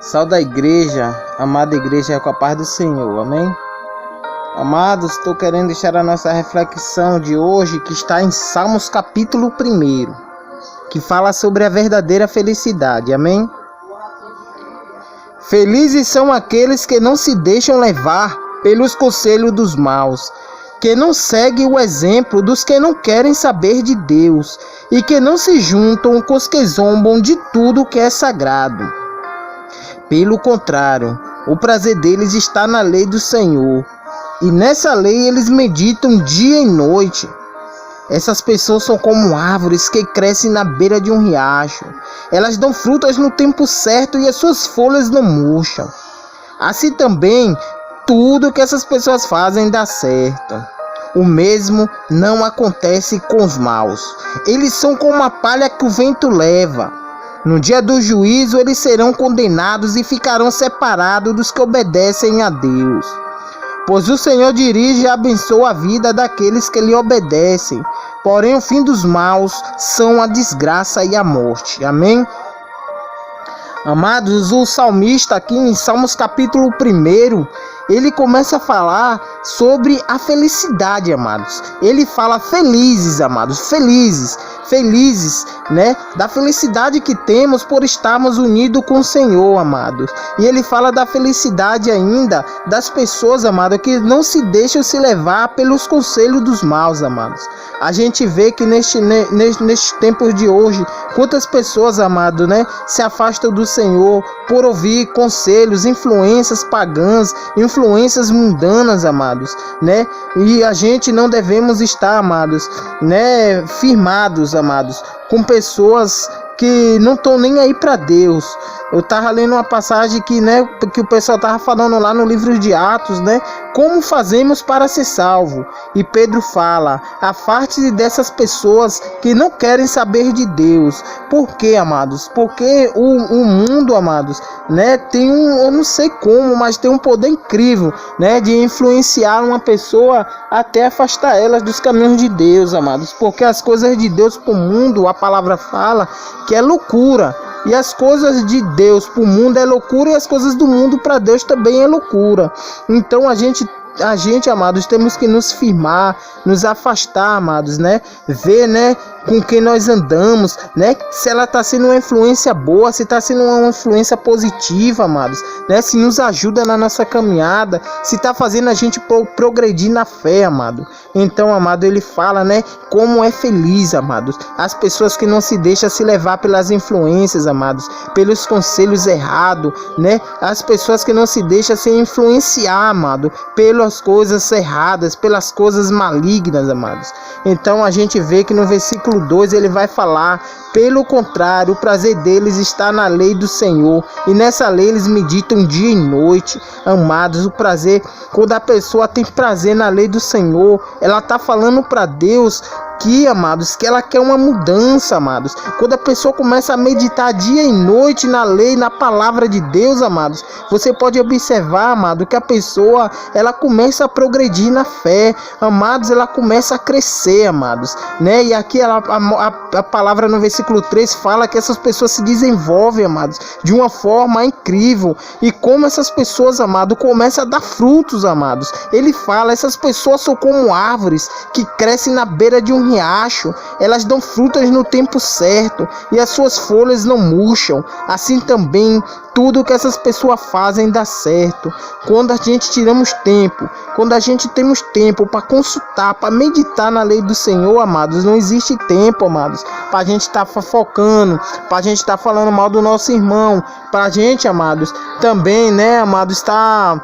Salve a igreja, amada igreja, com a paz do Senhor, amém? Amados, estou querendo deixar a nossa reflexão de hoje, que está em Salmos capítulo 1, que fala sobre a verdadeira felicidade, amém? Felizes são aqueles que não se deixam levar pelos conselhos dos maus, que não seguem o exemplo dos que não querem saber de Deus e que não se juntam com os que zombam de tudo que é sagrado. Pelo contrário, o prazer deles está na lei do Senhor, e nessa lei eles meditam dia e noite. Essas pessoas são como árvores que crescem na beira de um riacho. Elas dão frutas no tempo certo e as suas folhas não murcham. Assim também, tudo que essas pessoas fazem dá certo. O mesmo não acontece com os maus. Eles são como a palha que o vento leva. No dia do juízo, eles serão condenados e ficarão separados dos que obedecem a Deus. Pois o Senhor dirige e abençoa a vida daqueles que lhe obedecem. Porém, o fim dos maus são a desgraça e a morte. Amém? Amados, o salmista aqui em Salmos capítulo 1, ele começa a falar sobre a felicidade, amados. Ele fala felizes, amados, felizes, né? Da felicidade que temos por estarmos unidos com o Senhor, amados. E ele fala da felicidade ainda das pessoas, amados, que não se deixam se levar pelos conselhos dos maus, amados. A gente vê que neste tempo de hoje, quantas pessoas, amados, né, se afastam do Senhor por ouvir conselhos, influências pagãs, influências mundanas, amados, né? E a gente não devemos estar, amados, né, firmados, amados, com pessoas que não estão nem aí para Deus. Eu estava lendo uma passagem que, né, que o pessoal estava falando lá no livro de Atos, né? Como fazemos para ser salvo? E Pedro fala: afaste-se dessas pessoas que não querem saber de Deus. Por quê, amados? Porque o mundo, amados, né, tem eu não sei como, mas tem um poder incrível, né, de influenciar uma pessoa até afastar elas dos caminhos de Deus, amados. Porque as coisas de Deus para o mundo, a palavra fala que é loucura. E as coisas de Deus para o mundo é loucura, e as coisas do mundo para Deus também é loucura. Então a gente, amados, temos que nos firmar, nos afastar, amados, né? Ver, né, com quem nós andamos, né? Se ela está sendo uma influência boa, se está sendo uma influência positiva, amados, né? Se nos ajuda na nossa caminhada, se está fazendo a gente progredir na fé, amado. Então, amado, ele fala, né, como é feliz, amados, as pessoas que não se deixam se levar pelas influências, amados, pelos conselhos errados, né? As pessoas que não se deixam se influenciar, amado, pelas coisas erradas, pelas coisas malignas, amados. Então a gente vê que no versículo 2 ele vai falar: pelo contrário, o prazer deles está na lei do Senhor, e nessa lei eles meditam dia e noite. Amados, o prazer, quando a pessoa tem prazer na lei do Senhor, ela está falando para Deus que, amados, que ela quer uma mudança, amados. Quando a pessoa começa a meditar dia e noite na lei, na palavra de Deus, amados, você pode observar, amado, que a pessoa, ela começa a progredir na fé, amados, ela começa a crescer, amados, né? E aqui a palavra no versículo 3 fala que essas pessoas se desenvolvem, amados, de uma forma incrível. E como essas pessoas, amados, começam a dar frutos, amados. Ele fala: essas pessoas são como árvores que crescem na beira de um riacho, elas dão frutas no tempo certo e as suas folhas não murcham. Assim também, tudo que essas pessoas fazem dá certo. Quando a gente tiramos tempo, quando a gente temos tempo para consultar, para meditar na lei do Senhor, amados, não existe tempo, amados, para a gente estar fofocando, para a gente estar falando mal do nosso irmão, para a gente, amados, também, né, amados, está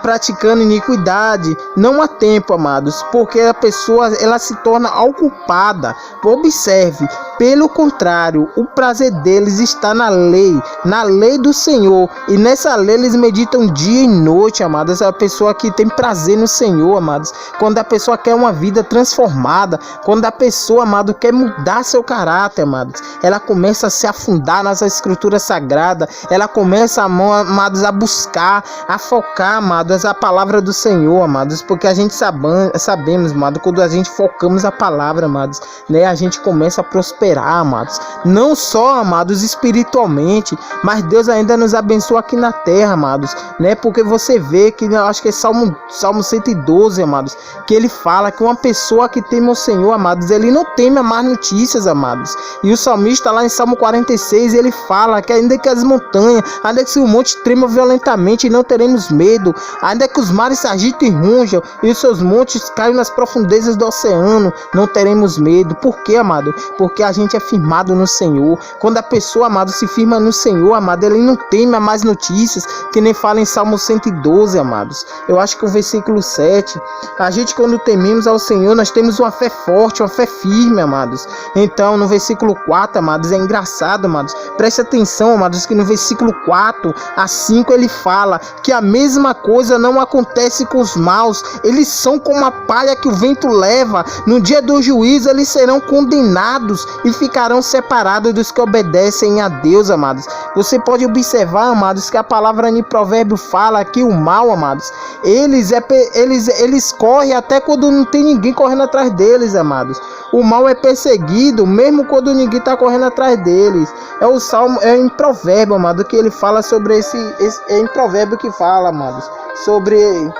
praticando iniquidade. Não há tempo, amados, porque a pessoa, ela se torna ocupada. Observe, pelo contrário, o prazer deles está na lei do Senhor, e nessa lei eles meditam dia e noite, amados. É a pessoa que tem prazer no Senhor, amados. Quando a pessoa quer uma vida transformada, quando a pessoa, amado, quer mudar seu caráter, amados, ela começa a se afundar nas escrituras sagradas, ela começa, amados, a buscar, a focar, amados, amados, a palavra do Senhor, amados, porque a gente sabemos, amados, quando a gente focamos a palavra, amados, né, a gente começa a prosperar, amados, não só, amados, espiritualmente, mas Deus ainda nos abençoa aqui na terra, amados, né, porque você vê que, eu acho que é Salmo 112, amados, que ele fala que uma pessoa que teme o Senhor, amados, ele não teme a más notícias, amados, e o salmista lá em Salmo 46, ele fala que ainda que as montanhas, ainda que o monte trema violentamente, não teremos medo, ainda que os mares se agitem e rujam, e os seus montes caiam nas profundezas do oceano, não teremos medo. Por quê, amado? Porque a gente é firmado no Senhor. Quando a pessoa, amado, se firma no Senhor, amado, ele não teme a más notícias, que nem fala em Salmo 112, amados. Eu acho que o versículo 7, a gente quando tememos ao Senhor, nós temos uma fé forte, uma fé firme, amados. Então, no versículo 4, amados, é engraçado, amados, preste atenção, amados, que no versículo 4 a 5 ele fala que a mesma coisa não acontece com os maus, eles são como a palha que o vento leva, no dia do juízo eles serão condenados e ficarão separados dos que obedecem a Deus, amados. Você pode observar, amados, que a palavra em provérbio fala que o mal, amados, eles correm até quando não tem ninguém correndo atrás deles, amados. O mal é perseguido mesmo quando ninguém está correndo atrás deles. É o Salmo, é em provérbio, amado, que ele fala sobre é em provérbio que fala, amados, sobre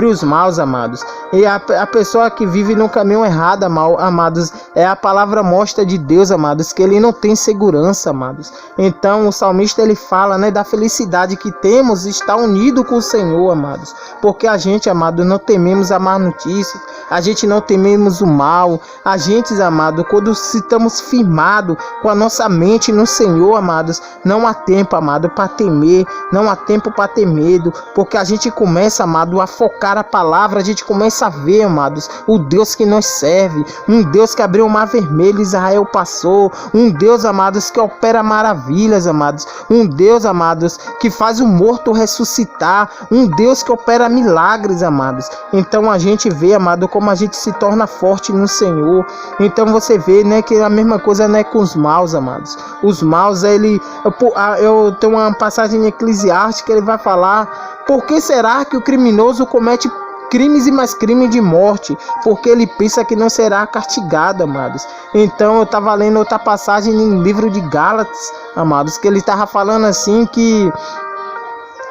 os maus, amados. E a pessoa que vive no caminho errado, amados, a palavra mostra de Deus, amados, que ele não tem segurança, amados. Então o salmista ele fala, né, da felicidade que temos estar unido com o Senhor, amados, porque a gente, amado, não tememos a má notícia, a gente não tememos o mal, a gente, amado, quando estamos firmados com a nossa mente no Senhor, amados, não há tempo, amado, para temer, não há tempo para ter medo, porque a gente começa, amado, a focar a palavra, a gente começa a ver, amados, o Deus que nós serve, um Deus que abriu o mar vermelho, Israel passou, um Deus, amados, que opera maravilhas, amados, um Deus, amados, que faz o morto ressuscitar, um Deus que opera milagres, amados. Então a gente vê, amado, como a gente se torna forte no Senhor. Então você vê, né, que a mesma coisa, né, com os maus, amados. Os maus, eu tenho uma passagem em Eclesiastes que ele vai falar: por que será que o criminoso comete crimes e mais crimes de morte? Porque ele pensa que não será castigado, amados. Então eu estava lendo outra passagem no livro de Gálatas, amados, que ele estava falando assim, que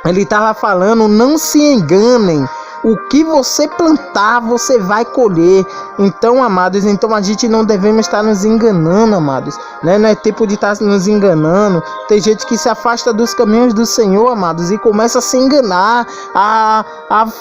ele estava falando: não se enganem, o que você plantar, você vai colher. Então, amados, então a gente não devemos estar nos enganando, amados, né? Não é tempo de estar nos enganando. Tem gente que se afasta dos caminhos do Senhor, amados, e começa a se enganar, a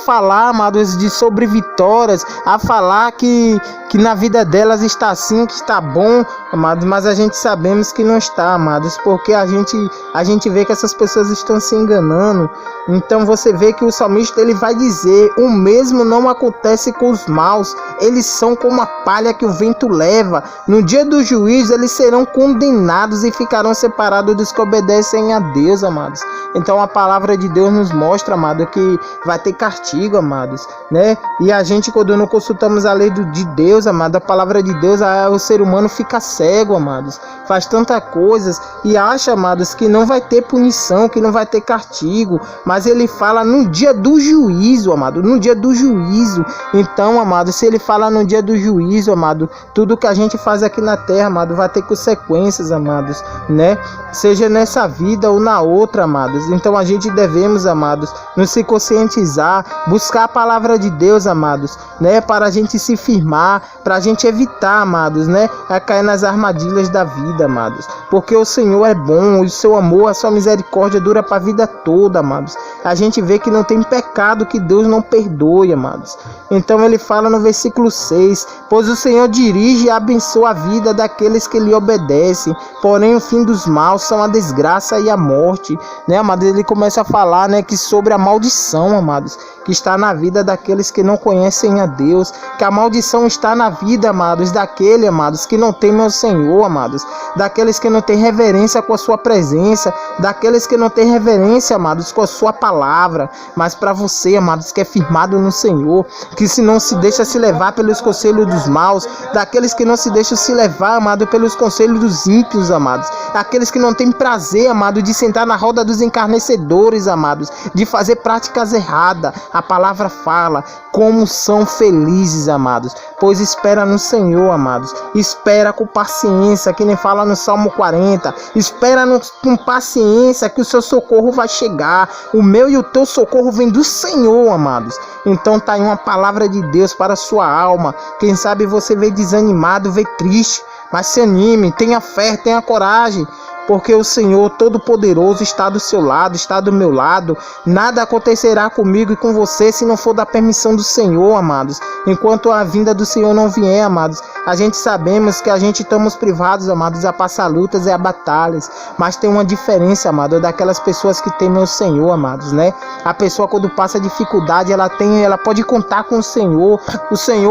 falar, amados, sobre vitórias, a falar que na vida delas está assim, que está bom, amados, mas a gente sabemos que não está, amados, porque a gente vê que essas pessoas estão se enganando. Então você vê que o salmista ele vai dizer: o mesmo não acontece com os maus, eles são como a palha que o vento leva, no dia do juízo eles serão condenados e ficarão separados dos que obedecem a Deus, amados. Então a palavra de Deus nos mostra, amado, que vai ter castigo, amados, né? E a gente, quando não consultamos a lei de Deus, amado, a palavra de Deus, o ser humano fica cego, amados, faz tantas coisas e acha, amados, que não vai ter punição, que não vai ter castigo, mas ele fala no dia do juízo, amado, no dia do juízo. Então, amado, se ele fala no dia do juízo, amado, tudo que a gente faz aqui na terra, amado, vai ter consequências, amados, né? Seja nessa vida ou na outra, amados. Então a gente devemos, amados, nos se conscientizar, buscar a palavra de Deus, amados, né? Para a gente se firmar, para a gente evitar, amados, né? A cair nas armadilhas da vida, amados. Porque o Senhor é bom, o seu amor, a sua misericórdia dura para a vida toda, amados. A gente vê que não tem pecado que Deus não perdoe, amados. Então ele fala no versículo 6: pois o Senhor dirige e abençoa a vida daqueles que lhe obedecem, porém o fim dos maus são a desgraça e a morte, né, amados? Ele começa a falar, né, que sobre a maldição, amados, que está na vida daqueles que não conhecem a Deus, que a maldição está na vida, amados, daquele, amados, que não temem Senhor, amados, daqueles que não têm reverência com a sua presença, daqueles que não têm reverência, amados, com a sua palavra, mas para você, amados, que é firmado no Senhor, que se não se deixa se levar pelos conselhos dos maus, daqueles que não se deixam se levar, amado, pelos conselhos dos ímpios, amados, aqueles que não têm prazer, amado, de sentar na roda dos encarnecedores, amados, de fazer práticas erradas. A palavra fala como são felizes, amados, pois espera no Senhor, amados, espera com paciência, que nem fala no Salmo 40, espera com paciência que o seu socorro vai chegar. O meu e o teu socorro vem do Senhor, amados. Então tá aí uma palavra de Deus para a sua alma. Quem sabe você veio desanimado, veio triste, mas se anime, tenha fé, tenha coragem, porque o Senhor Todo-Poderoso está do seu lado, está do meu lado. Nada acontecerá comigo e com você se não for da permissão do Senhor, amados. Enquanto a vinda do Senhor não vier, amados, a gente sabemos que a gente estamos privados, amados, a passar lutas e a batalhas, mas tem uma diferença, amado, daquelas pessoas que temem o Senhor, amados, né? A pessoa, quando passa dificuldade, ela pode contar com o Senhor,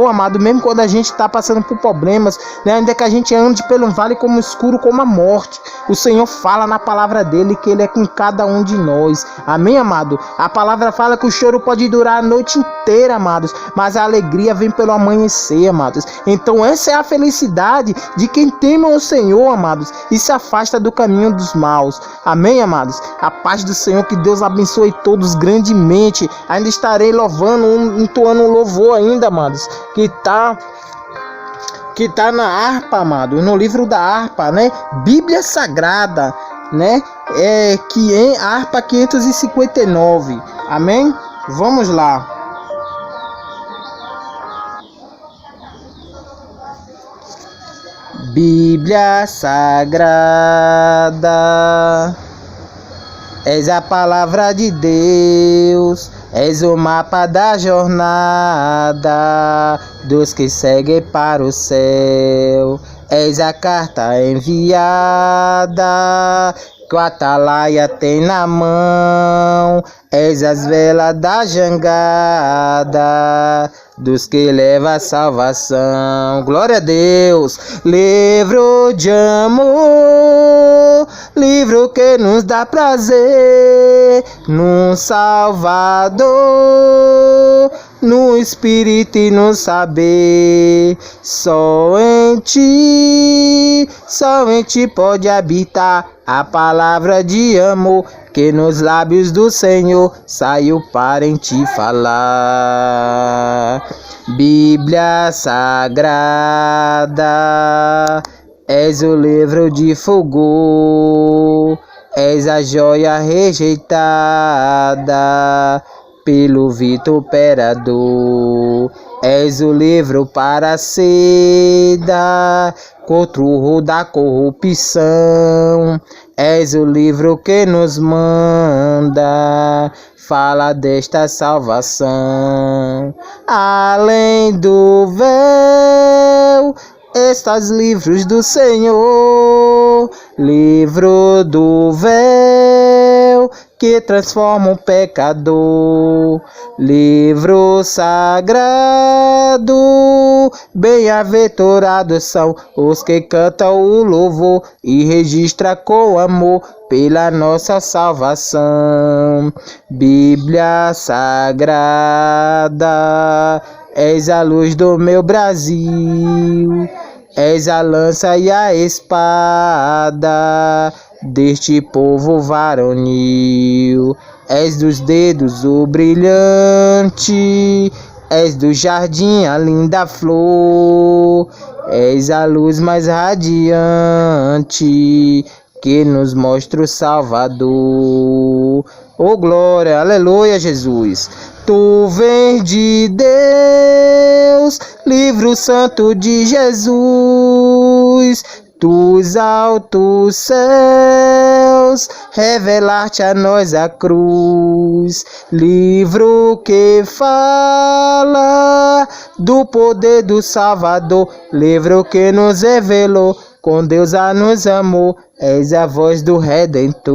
amado, mesmo quando a gente está passando por problemas, né? Ainda que a gente ande pelo vale como escuro, como a morte, o Senhor fala na palavra dele que ele é com cada um de nós. Amém, amado? A palavra fala que o choro pode durar a noite inteira, amados, mas a alegria vem pelo amanhecer, amados. Então essa é a felicidade de quem teme o Senhor, amados, e se afasta do caminho dos maus. Amém, amados? A paz do Senhor, que Deus abençoe todos grandemente. Ainda estarei louvando, entoando um louvor ainda, amados, que tá na harpa, amado, no livro da harpa, né? Bíblia Sagrada, né? Que em harpa 559. Amém? Vamos lá. Bíblia Sagrada, és a palavra de Deus, és o mapa da jornada dos que seguem para o céu. És a carta enviada que o atalaia tem na mão. És as velas da jangada dos que leva a salvação. Glória a Deus. Livro de amor, livro que nos dá prazer no Salvador, no Espírito e no saber. Só em ti pode habitar a palavra de amor que nos lábios do Senhor saiu para em ti falar. Bíblia Sagrada, és o livro de fulgor, és a joia rejeitada pelo vituperador. És o livro para a seda contra o horror da corrupção. És o livro que nos manda fala desta salvação. Além do véu estás livros do Senhor, livro do véu que transforma o pecador, livro sagrado, bem-aventurados são os que cantam o louvor e registra com amor pela nossa salvação. Bíblia Sagrada, és a luz do meu Brasil, és a lança e a espada deste povo varonil. És dos dedos o brilhante, és do jardim a linda flor, és a luz mais radiante que nos mostra o Salvador. Oh glória, aleluia, Jesus. Tu vens de Deus, livro santo de Jesus, dos altos céus revelaste a nós a cruz, livro que fala do poder do Salvador, livro que nos revelou com Deus a nos amou, és a voz do Redentor.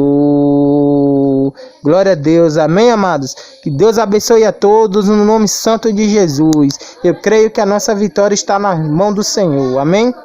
Glória a Deus, amém, amados? Que Deus abençoe a todos no nome santo de Jesus. Eu creio que a nossa vitória está na mão do Senhor, amém?